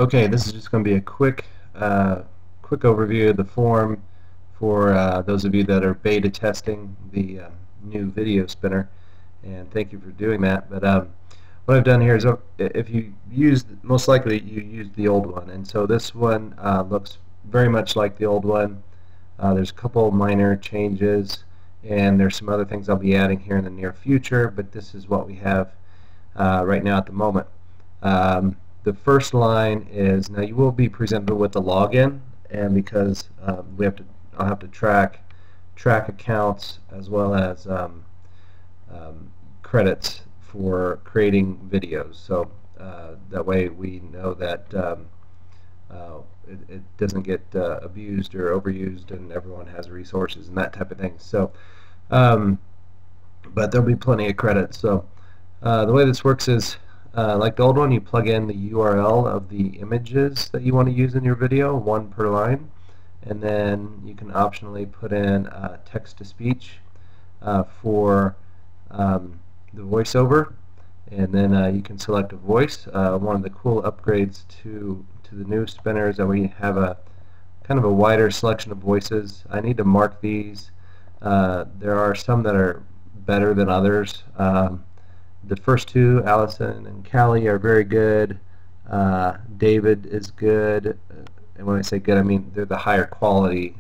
Okay, this is just going to be a quick overview of the form for those of you that are beta testing the new video spinner, and thank you for doing that. But what I've done here is, if you used, most likely you used the old one, and so this one looks very much like the old one. There's a couple minor changes, and there's some other things I'll be adding here in the near future, but this is what we have right now at the moment. The first line is, now you will be presented with the login, and because I'll have to track accounts as well as credits for creating videos. So that way we know that it doesn't get abused or overused, and everyone has resources and that type of thing. So, but there'll be plenty of credits. So the way this works is, like the old one, you plug in the URL of the images that you want to use in your video, one per line, and then you can optionally put in text-to-speech for the voiceover, and then you can select a voice. One of the cool upgrades to the new spinner is that we have a kind of a wider selection of voices. I need to mark these. There are some that are better than others. The first two, Allison and Callie, are very good. David is good, and when I say good, I mean they're the higher quality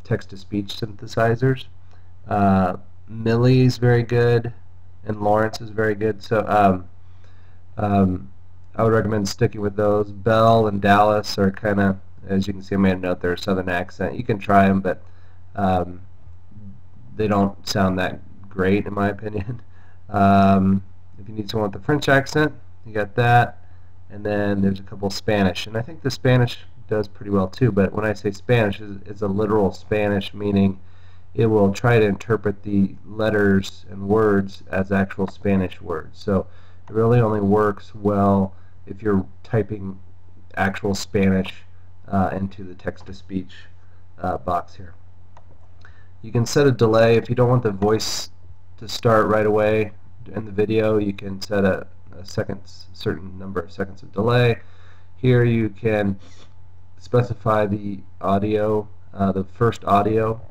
text-to-speech synthesizers. Millie's very good, and Lawrence is very good. So I would recommend sticking with those. Belle and Dallas are kind of, as you can see, I made a note there, southern accent. You can try them, but they don't sound that great in my opinion. If you need someone with a French accent, you got that, and then there's a couple Spanish, and I think the Spanish does pretty well too. But when I say Spanish, it's a literal Spanish, meaning it will try to interpret the letters and words as actual Spanish words. So it really only works well if you're typing actual Spanish into the text-to-speech box here. You can set a delay if you don't want the voice to start right away in the video. You can set a certain number of seconds of delay. Here you can specify the audio, the first audio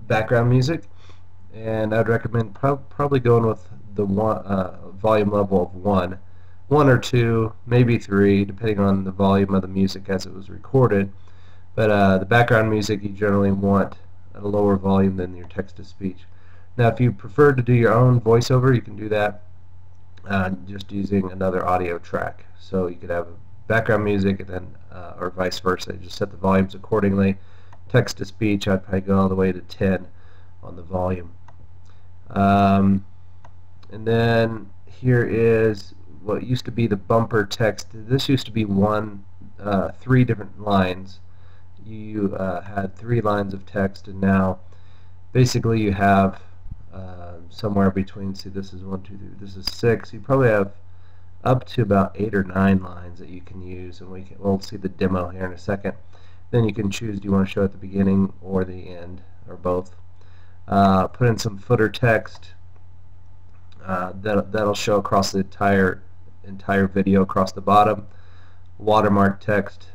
background music, and I'd recommend probably going with the volume level of one or two, maybe three, depending on the volume of the music as it was recorded. But the background music you generally want at a lower volume than your text-to-speech. Now, if you prefer to do your own voiceover, you can do that just using another audio track. So you could have background music, and then, or vice versa. Just set the volumes accordingly. Text-to-speech, I'd probably go all the way to 10 on the volume. And then here is what used to be the bumper text. This used to be three different lines. You had 3 lines of text, and now basically you have somewhere between, see, this is 1, 2, 3, this is 6. You probably have up to about 8 or 9 lines that you can use, and we'll see the demo here in a second. Then you can choose, do you want to show at the beginning or the end, or both. Put in some footer text that'll show across the entire video across the bottom. Watermark text.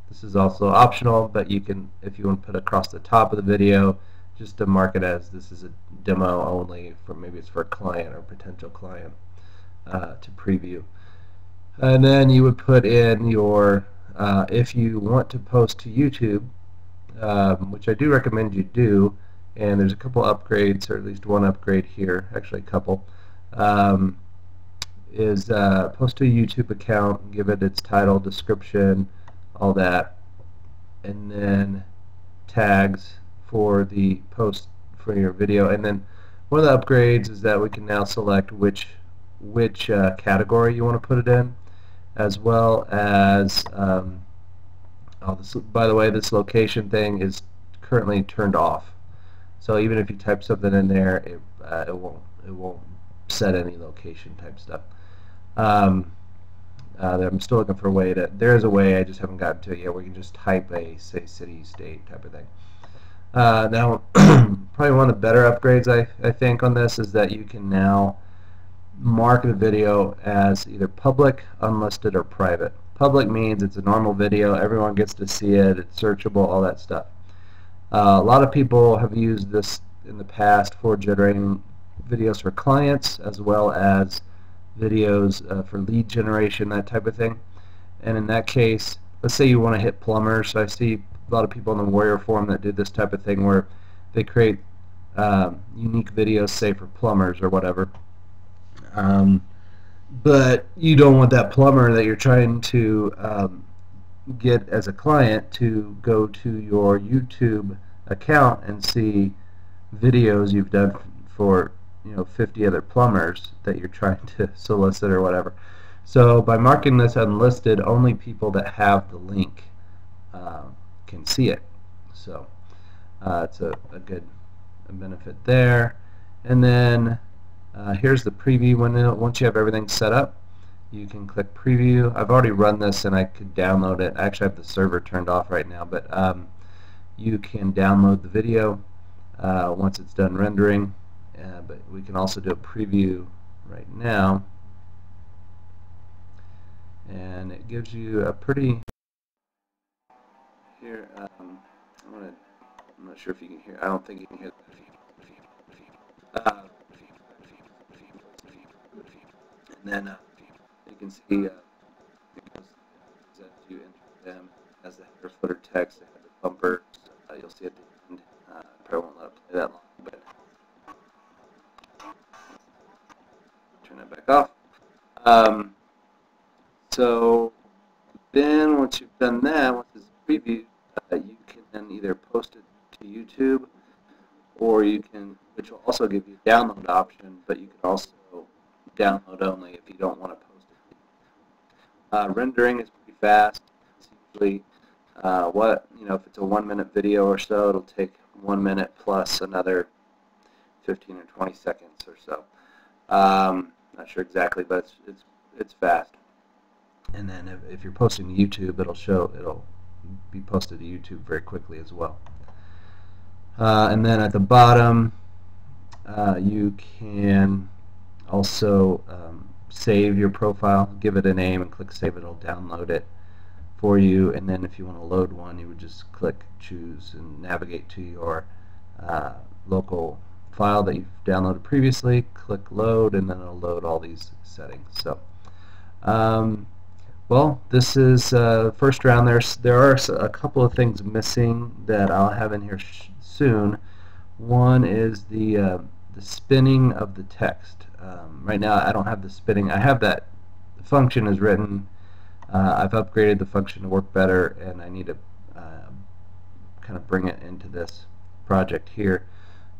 This is also optional, but you can, if you want to put across the top of the video, just to mark it as this is a demo only, for maybe it's for a client or potential client to preview. And then you would put in your, if you want to post to YouTube, which I do recommend you do, and there's a couple upgrades, or at least one upgrade here, actually a couple, is post to a YouTube account, give it its title, description, all that, and then tags for the post for your video. And then one of the upgrades is that we can now select which category you want to put it in, as well as by the way, this location thing is currently turned off, so even if you type something in there, it won't set any location type stuff. I'm still looking for a way to, there's a way, I just haven't gotten to it yet, where you can just type a, say, city, state type of thing. Now, probably one of the better upgrades I think on this is that you can now mark the video as either public, unlisted, or private. Public means it's a normal video, everyone gets to see it, it's searchable, all that stuff. A lot of people have used this in the past for generating videos for clients as well as videos for lead generation, that type of thing. And in that case, let's say you want to hit plumbers. So I see a lot of people in the Warrior forum that do this type of thing where they create unique videos, say for plumbers or whatever. But you don't want that plumber that you're trying to get as a client to go to your YouTube account and see videos you've done for 50 other plumbers that you're trying to solicit or whatever. So by marking this unlisted, only people that have the link can see it. So it's a good benefit there. And then here's the preview window. Once you have everything set up, you can click preview. I've already run this and I could download it. I actually have the server turned off right now, but you can download the video once it's done rendering. But we can also do a preview right now, and it gives you a pretty here. I'm not sure if you can hear. I don't think you can hear. And then you can see as you enter them as the header footer text, they have the bumpers. You'll see at the end. Probably won't let it play that long, but turn that back off. So then once you've done that, once it's previewed, you can then either post it to YouTube, or you can, which will also give you a download option, but you can also download only if you don't want to post it. Rendering is pretty fast. It's usually if it's a 1-minute video or so, it'll take 1 minute plus another 15 or 20 seconds or so. Not sure exactly, but it's fast. And then if you're posting to YouTube, it'll be posted to YouTube very quickly as well. And then at the bottom, you can also save your profile, give it a name, and click Save. It'll download it for you. And then if you want to load one, you would just click Choose and navigate to your local file that you've downloaded previously. Click Load, and then it'll load all these settings. So, well, this is first round. There are a couple of things missing that I'll have in here soon. One is the spinning of the text. Right now I don't have the spinning. I have that. The function is written. I've upgraded the function to work better, and I need to kind of bring it into this project here.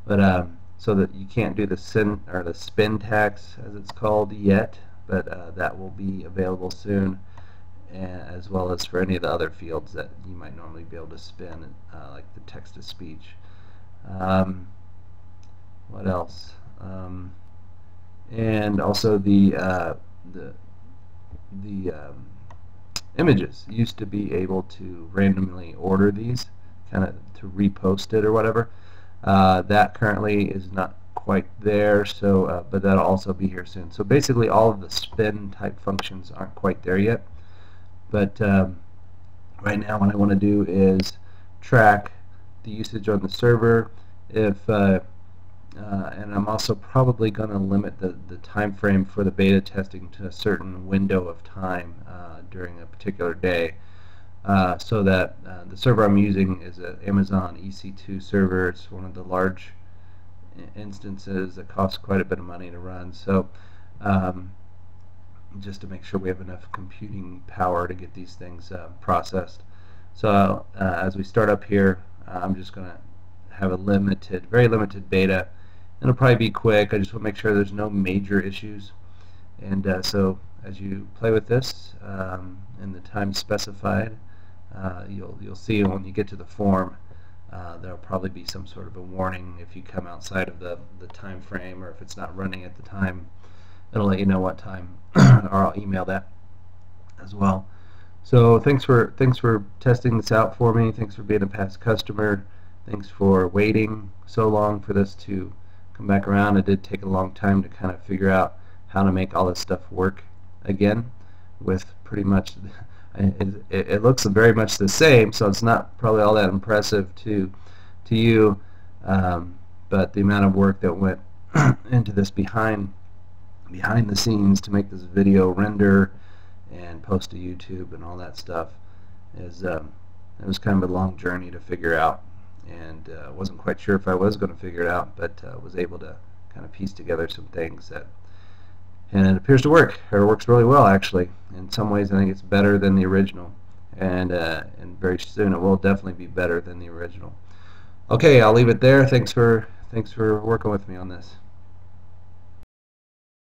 But so that you can't do the spin text as it's called yet, but that will be available soon, as well as for any of the other fields that you might normally be able to spin, like the text-to-speech. What else? And also the images. You used to be able to randomly order these, kind of to repost it or whatever. That currently is not quite there, so but that'll also be here soon. So basically all of the spin type functions aren't quite there yet, but right now what I want to do is track the usage on the server. And I'm also probably going to limit the time frame for the beta testing to a certain window of time during a particular day, so that the server I'm using is an Amazon EC2 server. It's one of the large instances that costs quite a bit of money to run, so just to make sure we have enough computing power to get these things processed. So as we start up here, I'm just going to have a very limited beta. It'll probably be quick. I just want to make sure there's no major issues. And so as you play with this in the time specified, you'll see when you get to the form, there'll probably be some sort of a warning if you come outside of the time frame, or if it's not running at the time, it'll let you know what time, or I'll email that as well. So thanks for testing this out for me. Thanks for being a past customer. Thanks for waiting so long for this to come back around. It did take a long time to kind of figure out how to make all this stuff work again with pretty much it looks very much the same, so it's not probably all that impressive to you, but the amount of work that went into this behind the scenes to make this video render and post to YouTube and all that stuff is it was kind of a long journey to figure out, and wasn't quite sure if I was going to figure it out, but was able to kind of piece together some things that, and it appears to work, or it works really well actually. In some ways I think it's better than the original, and very soon it will definitely be better than the original. Okay, I'll leave it there. Thanks for working with me on this.